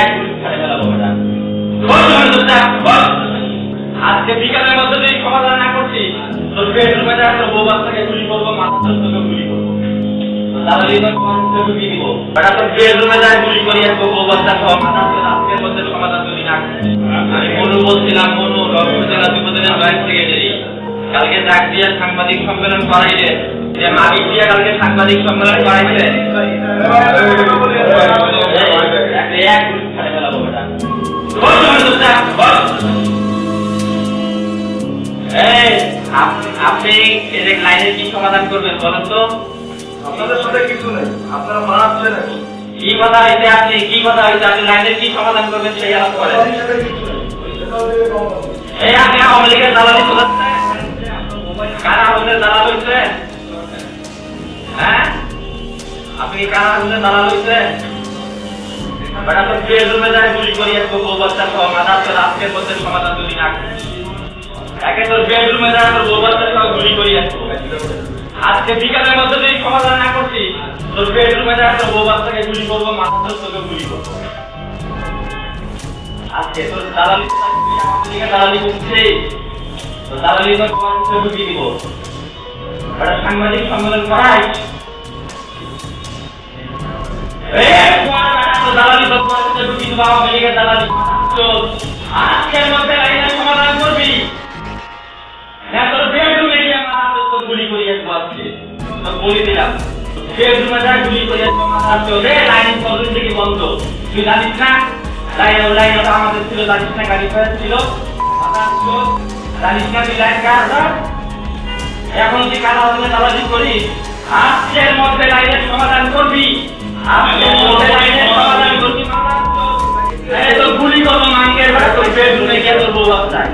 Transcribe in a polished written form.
এক গুলি ছাড়ে ফেলাবো ম্যাডাম। আজকে বিকালের মধ্যে যদি সমাধান না করছি তোর বেডরুমে যা তোর বউ বাচ্চাকে গুলি করবো, মাথার তোকে গুলি করবো, দালালি ঢুকিয়ে দিব। বেটা তোর বেডরুমে যা গুলি করি আসবো, বউ বাচ্চা সহ মাথা আজকের মধ্যে সমাধান যদি না করি। আমি মনু বলছিলাম, মনু রংপুর জেলা যুবদলের জয়েন্ট সেক্রেটারি, কালকে ডাক দিয়ে সাংবাদিক সম্মেলন করাইলে যে মালিক দিয়ে কালকে সাংবাদিক সম্মেলন করাইছে এক গুলি ছাড়ে ফেলাবো বেটা। আপনি লাইনের কি সমাধান করবেন বলেন তো? আপনাদের সাথে কিছু নেই, আপনারা মানাচ্ছেন কি কথা হয়েছে? আপনি কি কথা হয়েছে? আপনি লাইনের কি সমাধান করবেন সেই আলাপ করেন। এই আপনি আওয়ামী লীগের দালালি চলাচ্ছে, কারা আমাদের দালাল হয়েছে? হ্যাঁ, আপনি কারা আমাদের দালাল হয়েছে? বেটা তো বেডরুমে যায় গুলি করি আসবো, বউ বাচ্চা সহ মাথা আজকের মধ্যে সমাধান যদি না করি। একে তোর বেডরুমে যায় তোর বউ বাচ্চা সহ গুলি করি আসবো, আজকে বিকালের মধ্যে যদি সমাধান না করছি তোর বেডরুমে যায় তোর বউ বাচ্চাকে গুলি করবো, মাথার তোকে গুলি করবো। আজকে তোর দালালি দালালি করছে, তোর দালালি ঢুকিয়ে দিব। একটা সাংবাদিক সম্মেলন করাই দালালি ঢুকিয়ে দিব, আওয়ামী লীগের দালালি। আজকের মধ্যে লাইনের সমাধান করবি না তোর বেডরুমে গিয়ে মাথা তোর গুলি করি আসবো। আজকে তোর বলি দিলাম, বেডরুমে যা গুলি করি আসবো, মাথা তোরে লাইন কতদিন থেকে বন্ধ তুই জানিস না? লাইন ওটা আমাদের ছিল, জানিস না? গাড়ি ফেরা ছিল, জানিস না? তুই লাইন কার এখন তুই কারা হলে দালালি করিস। আজকের মধ্যে লাইনের সমাধান করবি, আজকের মধ্যে লাইনের সমাধান করবি। তোর গুলি করবো মাঙ্গের বেড়া, তোর বেডরুমে গিয়ে তোর বউ বাচ্চায়